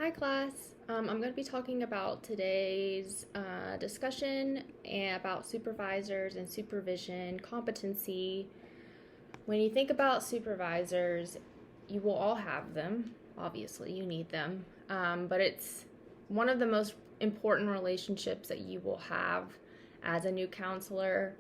Hi class. I'm going to be talking about today's discussion about supervisors and supervision competency. When you think about supervisors, you will all have them. Obviously, you need them. But it's one of the most important relationships that you will have as a new counselor.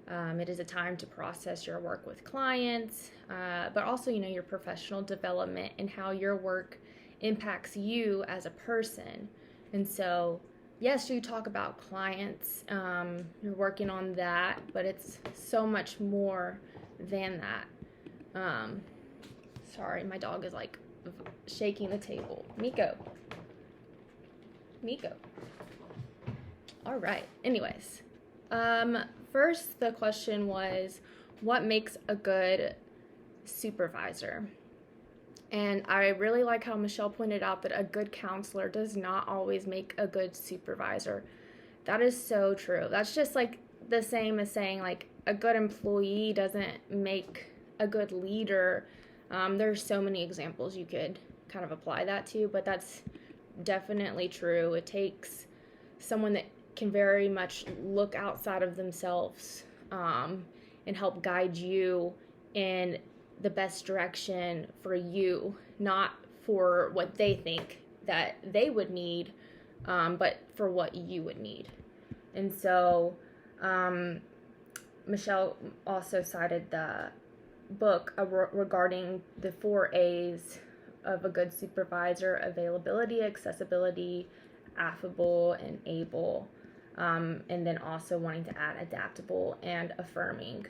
It is a time to process your work with clients, but also, your professional development and how your work impacts you as a person. And so, yes, you talk about clients, you're working on that, but it's so much more than that. Sorry, my dog is like shaking the table. Nico. All right. Anyways, first the question was, what makes a good supervisor? And I really like how Michelle pointed out that a good counselor does not always make a good supervisor. That is so true. That's just like the same as saying like a good employee doesn't make a good leader. There's so many examples you could kind of apply that to, but that's definitely true. It takes someone that can very much look outside of themselves and help guide you in the best direction for you, not for what they think that they would need, but for what you would need. And so Michelle also cited the book regarding the 4 A's of a good supervisor: availability, accessibility, affable, and able, and then also wanting to add adaptable and affirming.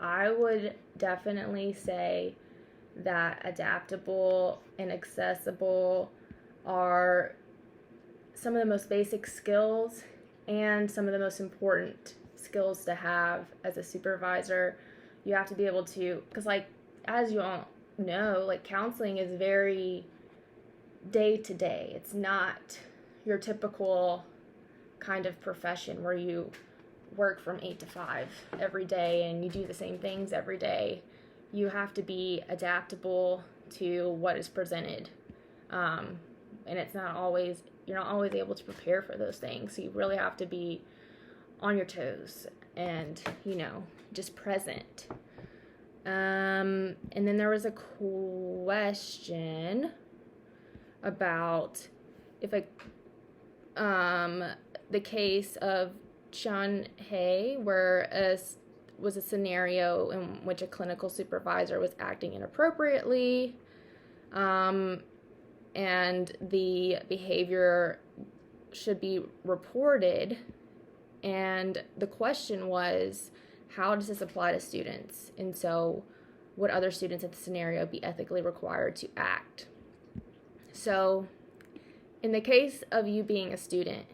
I would definitely say that adaptable and accessible are some of the most basic skills and some of the most important skills to have as a supervisor. You have to be able to, because like, as you all know, like counseling is very day to day. It's not your typical kind of profession where you work from 8 to 5 every day and you do the same things every day. You have to be adaptable to what is presented, and it's not always, you're not always able to prepare for those things, so you really have to be on your toes and just present. And then there was a question about if the case of Chun Hei, where was a scenario in which a clinical supervisor was acting inappropriately, and the behavior should be reported. And the question was, how does this apply to students? And so, would other students in the scenario be ethically required to act? So, in the case of you being a student,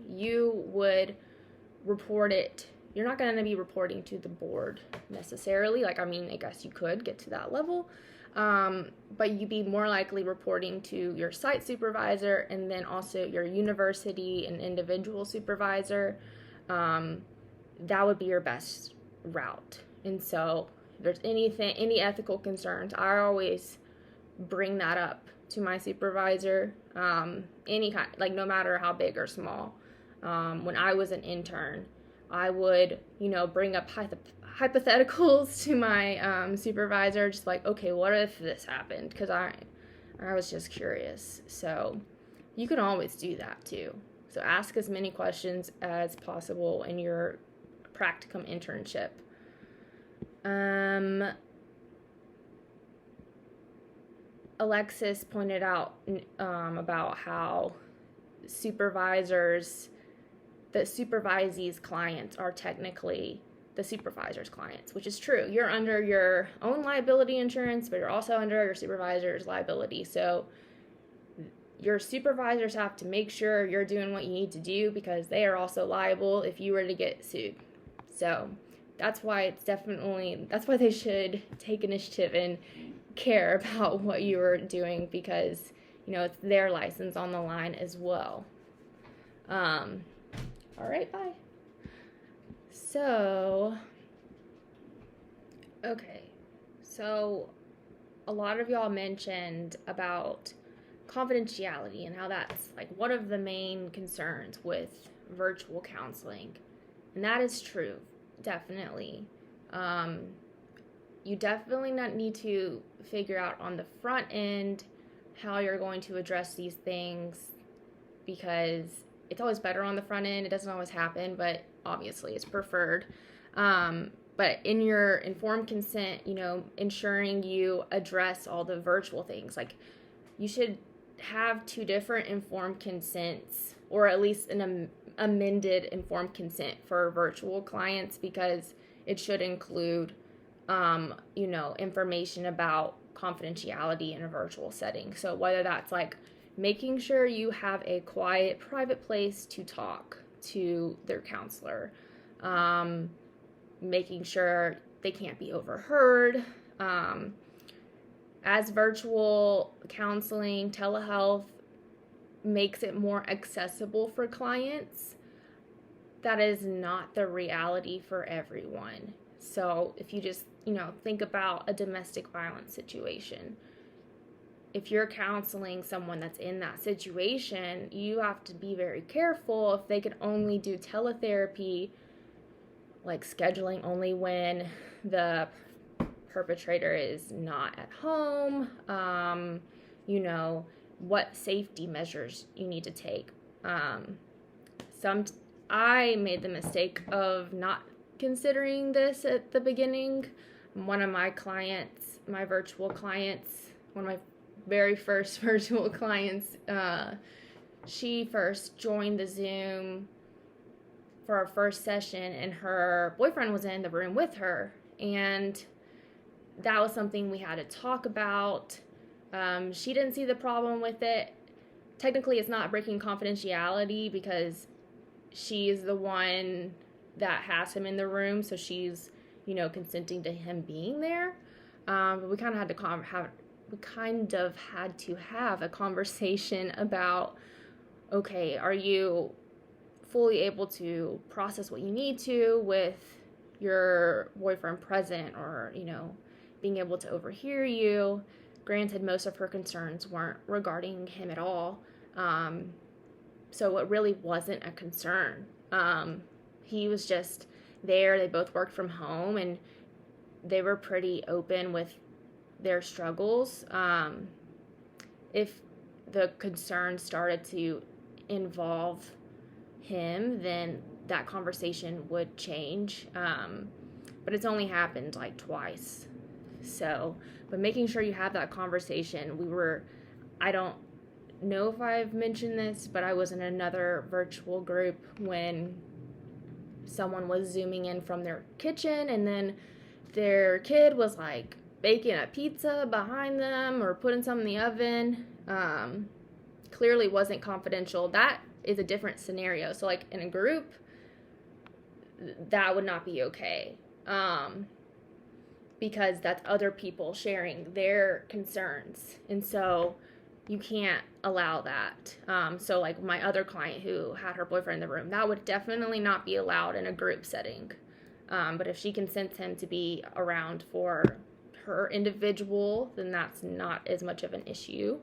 you would report it. You're not going to be reporting to the board necessarily. I guess you could get to that level. But you'd be more likely reporting to your site supervisor and then also your university and individual supervisor. That would be your best route. And so if there's any ethical concerns, I always bring that up to my supervisor, any kind, no matter how big or small. When I was an intern, I would, bring up hypotheticals to my supervisor, just okay, what if this happened? Because I was just curious. So you can always do that too. So ask as many questions as possible in your practicum internship. Alexis pointed out about how the supervisee's clients are technically the supervisor's clients, which is true. You're under your own liability insurance, but you're also under your supervisor's liability. So your supervisors have to make sure you're doing what you need to do because they are also liable if you were to get sued. So that's why they should take initiative and care about what you are doing, because it's their license on the line as well. All right, bye. So a lot of y'all mentioned about confidentiality and how that's like one of the main concerns with virtual counseling. And that is true, definitely. You definitely not need to figure out on the front end how you're going to address these things, because it's always better on the front end. It doesn't always happen, but obviously it's preferred. But in your informed consent, ensuring you address all the virtual things. Like, you should have 2 different informed consents, or at least an amended informed consent for virtual clients, because it should include, information about confidentiality in a virtual setting. So whether that's like making sure you have a quiet, private place to talk to their counselor, making sure they can't be overheard. As virtual counseling, telehealth makes it more accessible for clients, that is not the reality for everyone. So if you just, think about a domestic violence situation. If you're counseling someone that's in that situation, you have to be very careful if they can only do teletherapy, like scheduling only when the perpetrator is not at home, what safety measures you need to take. I made the mistake of not considering this at the beginning. One of my clients, my virtual clients, one of my very first virtual clients, she first joined the Zoom for our first session, and her boyfriend was in the room with her, and that was something we had to talk about. She didn't see the problem with it. Technically, it's not breaking confidentiality because she is the one that has him in the room, so she's, consenting to him being there. But we kind of had to have a conversation about, okay, are you fully able to process what you need to with your boyfriend present, or, being able to overhear you? Granted, most of her concerns weren't regarding him at all. So it really wasn't a concern. He was just there. They both worked from home, and they were pretty open with their struggles. If the concern started to involve him, then that conversation would change. But it's only happened like twice. But making sure you have that conversation. I don't know if I've mentioned this, but I was in another virtual group when someone was Zooming in from their kitchen, and then their kid was like baking a pizza behind them or putting something in the oven. Clearly wasn't confidential. That is a different scenario. So like in a group, that would not be okay. Because that's other people sharing their concerns. And so you can't allow that. So like my other client who had her boyfriend in the room, that would definitely not be allowed in a group setting. But if she consents him to be around for her individual, then that's not as much of an issue.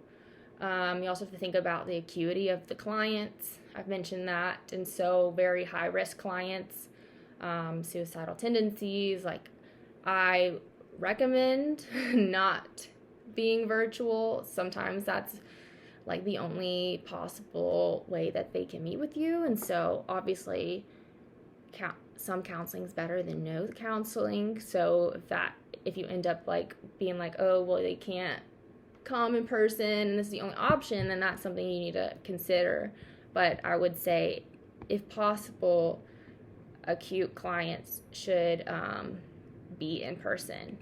You also have to think about the acuity of the clients. I've mentioned that. And so very high risk clients, suicidal tendencies, like I recommend not being virtual. Sometimes that's like the only possible way that they can meet with you. And so obviously some counseling is better than no counseling. So if you end up like being like, oh, well, they can't come in person and this is the only option, then that's something you need to consider. But I would say, if possible, acute clients should be in person.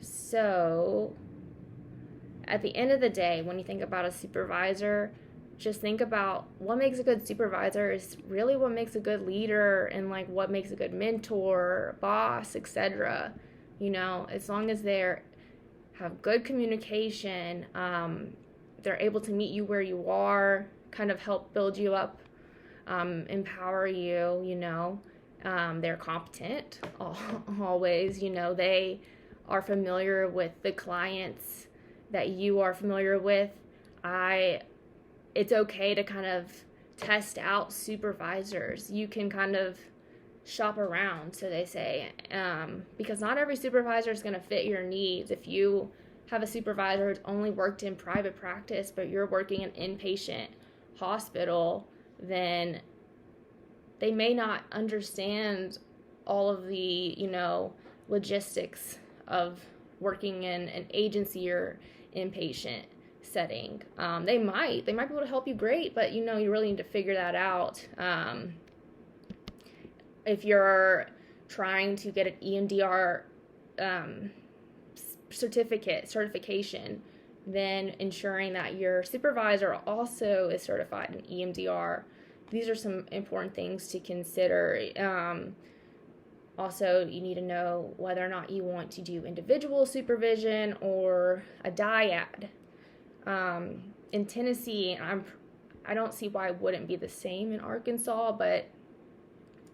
So at the end of the day, when you think about a supervisor, just think about what makes a good supervisor is really what makes a good leader, and like what makes a good mentor, boss, etc. As long as they have good communication, they're able to meet you where you are, kind of help build you up, empower you, they're competent always, they are familiar with the clients that you are familiar with. it's okay to kind of test out supervisors. You can kind of shop around, so they say, because not every supervisor is going to fit your needs. If you have a supervisor who's only worked in private practice, but you're working in inpatient hospital, then they may not understand all of the, logistics of working in an agency or inpatient setting. They might be able to help you great, but you really need to figure that out. If you're trying to get an EMDR certification, then ensuring that your supervisor also is certified in EMDR. These are some important things to consider. Also, you need to know whether or not you want to do individual supervision or a dyad. In Tennessee, I don't see why it wouldn't be the same in Arkansas, but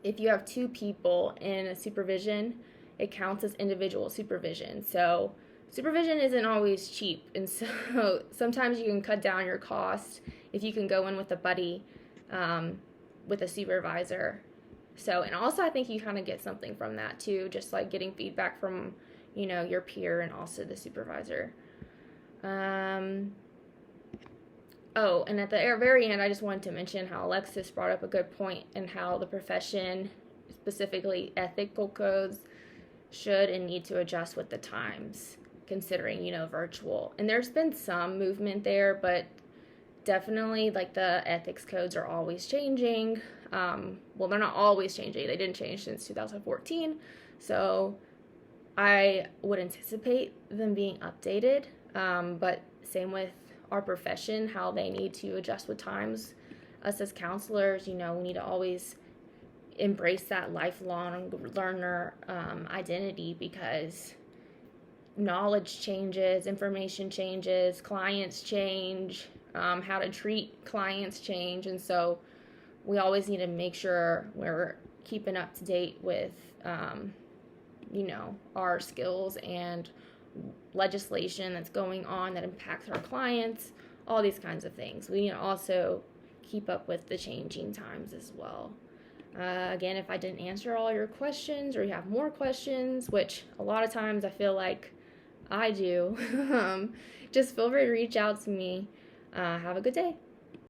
if you have 2 people in a supervision, it counts as individual supervision. So supervision isn't always cheap, and so sometimes you can cut down your costs if you can go in with a buddy, with a supervisor. So, and also I think you kind of get something from that too, just like getting feedback from, your peer and also the supervisor. Oh, and at the very end, I just wanted to mention how Alexis brought up a good point and how the profession, specifically ethical codes, should and need to adjust with the times, considering, virtual. And there's been some movement there, but definitely, like, the ethics codes are always changing. Well, they're not always changing. They didn't change since 2014. So I would anticipate them being updated. But same with our profession, how they need to adjust with times. Us as counselors, we need to always embrace that lifelong learner identity, because knowledge changes, information changes, clients change, how to treat clients change, and so we always need to make sure we're keeping up to date with, our skills and legislation that's going on that impacts our clients, all these kinds of things. We need to also keep up with the changing times as well. Again, if I didn't answer all your questions or you have more questions, which a lot of times I feel like I do, just feel free to reach out to me. Have a good day.